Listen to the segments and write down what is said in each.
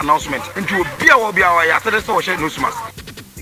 announcement into be our yesterday social news mass.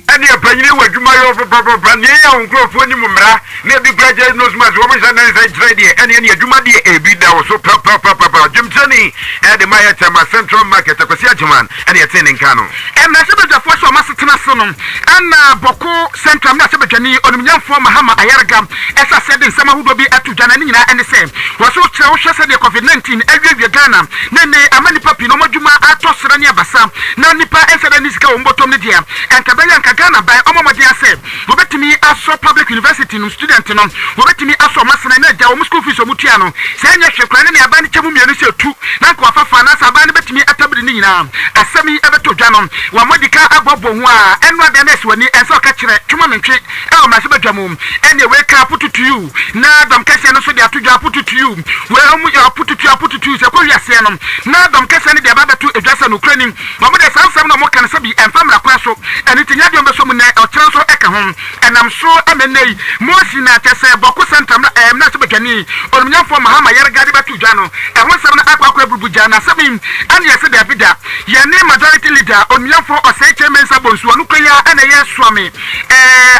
And your penny was you my over Papa Brania and Grove when you mumra, near the graduate news mass, woman and ready, and any Jumadi a bit that was so Papa Jim Tony and the Maya Tama Central Market, a Pasiajaman, and the attending canon. And I said the first of Master Sonum and Boko Central Massabajani on the young former Hama Ayariga, as I said in summer who will be at Jananina and the same. Was so atrocious in the COVID-19, every Ghana, Nene, Amani Papi, no Majuma, Atos Rania Bassam, Nanipa, and Sadaniska, Umbotom Nidia, and Kabayan Kagana by Omomadia said, who bet me as so public university no student, who bet me as so Masana, School Fish Mutiano, saying that you're planning a band of Munisio too, Nanko Fanas, a band bet me at Tabrinina, a semi Everto Janon, Wamodica Abobwa, and what the next one, and so catch it, Chuman Trick, El Masabajamum, and they wake up put it to you. Now, Dom Cassan, so they have to put it to you. Well, we are put it to the Korea Sianum. Now, Dom Cassan, the Baba to address an Ukrainian, but when there's some more can be and family Quasso, and it's in Yadium Besomune or Charles Ekahom, and I'm sure MNA, Mosina, Tessa, Boko Santa, Nasabajani, or Mian for Mahama Yaragadiba to Jano, and one seven Aqua Bujana, Sabin, and yes, the Vida, your name majority leader, on Mian for or say Chairman Sabons, Wanukia, and a yes, Swami,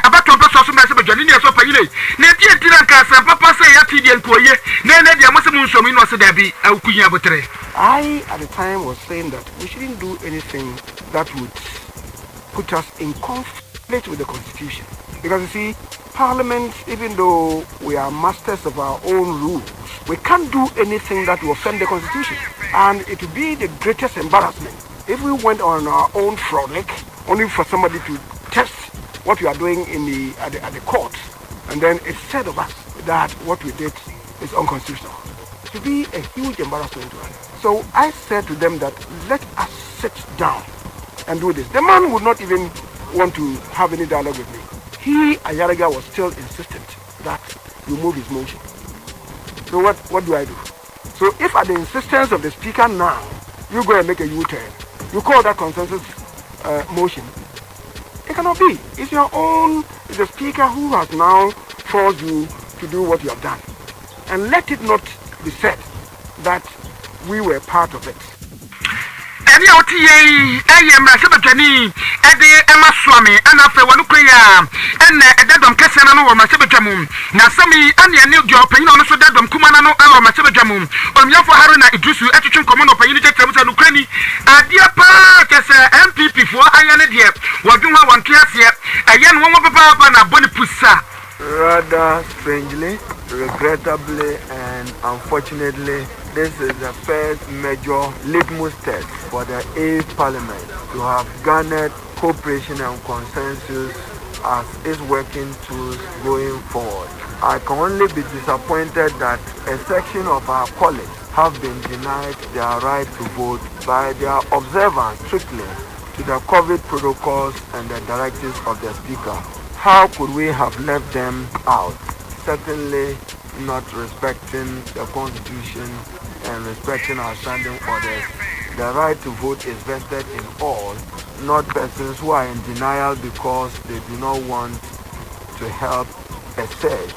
about to pass also Nasabajani, so Payne, Natia Tiranka, Papa say Yati and Koye, Nene, the Muslim Somin was there be Aukuya Butre. I, at the time, was saying that we shouldn't do anything that would put us in conflict with the Constitution. Because you see, Parliament, even though we are masters of our own rules, we can't do anything that will offend the Constitution. And it would be the greatest embarrassment if we went on our own frolic only for somebody to test what we are doing in at the court, and then it's said of us that what we did is unconstitutional. It would be a huge embarrassment to us. So I said to them that let us sit down and do this. The man would not even want to have any dialogue with me. He, Ayariga, was still insistent that you move his motion. So what do I do? So if at the insistence of the speaker now, you go and make a U-turn, you call that consensus motion, it cannot be. It's your own, it's the speaker who has now forced you to do what you have done. And let it not be said that we were part of it. Any OTA, I am Masabajani, Eddie Emma Swami, and after one Ukraine, and Adam Cassano or Masabajamun. Now, Sami, and your new job, and you also that Kumano or Masabajamun, or Yafa Haruna, Idrisu, Etchin Command of Unity Terms and Ukraine, a dear part as NPP for Ayariga, what do I want to hear? A young woman of Papa and a Bonipusa. Rather strangely, regrettably, and unfortunately, this is the first major litmus test for the 8th Parliament to have garnered cooperation and consensus as its working tools going forward. I can only be disappointed that a section of our colleagues have been denied their right to vote by their observance strictly to the COVID protocols and the directives of the Speaker. How could we have left them out? Certainly not respecting the Constitution and respecting our standing orders. The right to vote is vested in all, not persons who are in denial because they do not want to help a surge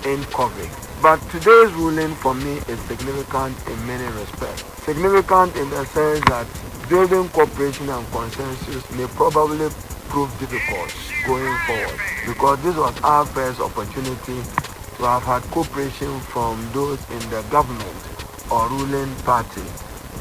in COVID. But today's ruling for me is significant in many respects. Significant in the sense that building cooperation and consensus may probably prove difficult going forward, because this was our first opportunity to have had cooperation from those in the government or ruling party.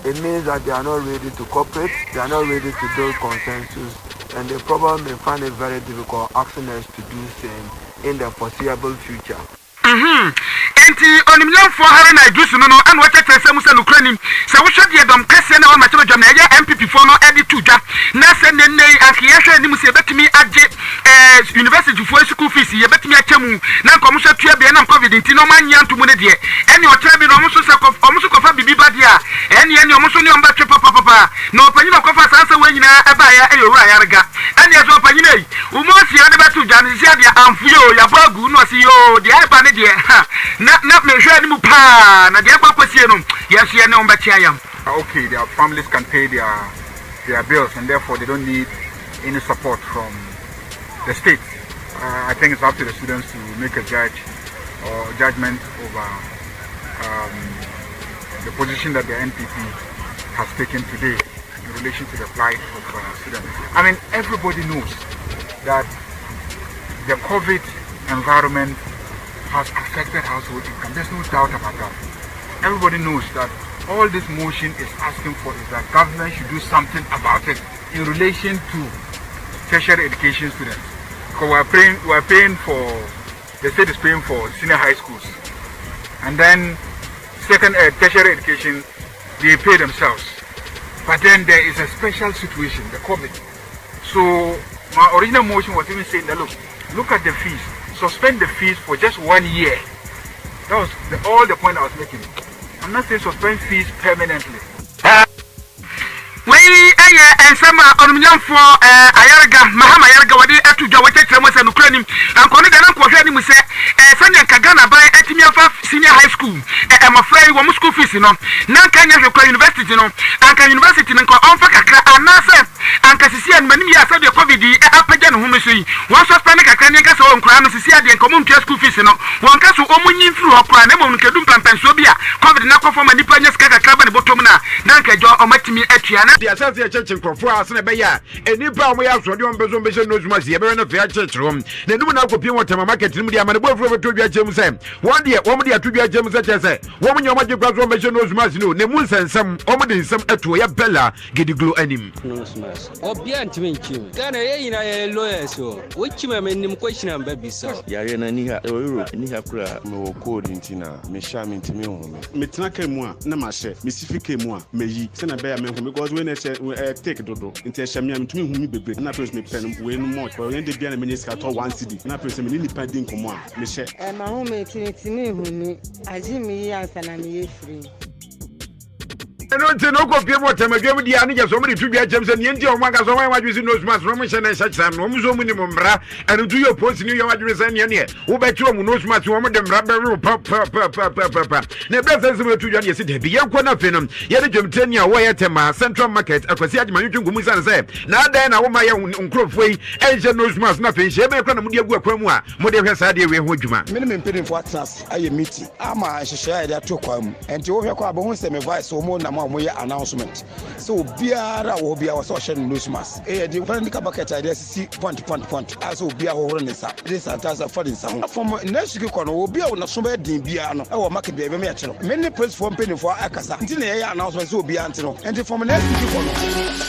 It means that they are not ready to cooperate, they are not ready to build consensus, and they probably may find it very difficult asking us to do same in the foreseeable future. Enti onimyan for Haruna Idrisu no and what I say musa Ukraine say we should hear them kase na ma chama jam na ya NPP for no edit to ja na say ne akiyahwe ni musa betimi age university for school fees ye betimi achemu na nko musa tua bia na COVID nti no man yanto mu ne de eni o tra bi no muso se omuso kofa bibi ba dia eni omuso ni omba twe papa na opanyin kofa sansa we nyina eba ya eyowura Ayariga eni eso opanyin ei umosi ade betu ja ni sia dia amfuyo ya bagu no si yo dia eba ne de na na me hwe ni mu pa na de akwa kwasie no yes ye ne on betia yam. Okay, their families can pay their bills and therefore they don't need any support from the state. I think it's up to the students to make a judgment over the position that the NPP has taken today in relation to the plight of students. I mean, everybody knows that the COVID environment has affected household income. There's no doubt about that. Everybody knows that all this motion is asking for is that government should do something about it in relation to tertiary education students. Because we are paying for, the state is paying for senior high schools. And then tertiary education, they pay themselves. But then there is a special situation, the COVID. So my original motion was even saying that look at the fees. Suspend the fees for just 1 year. That was all the point I was making. I'm not saying suspend fees permanently. We and some on for Ayariga, Mahama Ayariga, what they had to do what they was an Ukrainian, and Connigan Quahani say, Sanya Kagana by Etimia Senior High School. I'm afraid one school fees, Nankanya University, Anka University, and Confaka, and Nasa, and Cassisi and Mania said the COVID, Apajan Humisi, one suspended a Kanyaka on crime, Sisia, and common school fees, one castle omuni through a crime, Kadum Pansobia, covered Nako from a Nipanias Kaka Club and Botomina, Nanka Joe or Matimi Etiana. The Associate Church in Crofua, Senabaya, and you probably we have Sodium Bezon knows my Sierra of the church room. The Lumina Copian water market in Media, and above over to your James. One day, woman, you to your James, such as a woman, your magic transformation knows much new. Nemus and some woman, some Atoya Bella, get the glue anim. No smash. Or beyond to make you. Then a lawyer, so which you may name question and baby, sir. Yarena Niha, Niha, no code in Tina, Misham into me. Mitnaka moi, Namashe, Missifike moi, Meji, Senabaya, because when I take Dodo, into Shamiam to me, baby, and I press me pen when more for any Biana Minister or 1 city, and I press me independent command, Michelle. And my home is me, as me, as an free. I don't know what time I gave the Aniga so many to be James and Yanti or Magas. Why was in those mass Roman and such time? So minimum bra and do your post in your address and Yania. Who bet you knows much woman than rubber papa. Never says to Yania City. Be young Quanapinum, yet a Jumtenia, Wayatema, Central Market, a Quasiat Manutu Gumusan said. Now then, I want my own Crofway, Asian knows much nothing. She may come to Guaquamua, Model has idea where would you man. Minimum paying for class, I am meeting. I should share that to come and to overcome a semi vice or more. Announcement. So Biara will be our social news mass. A different bucket idea see point. Also be a whole this and as a funny sound. From next week on will be on a summer Biano, our market baby metro. Many press for penny for Akasa. Until the announcements will be Antino. And from next week on.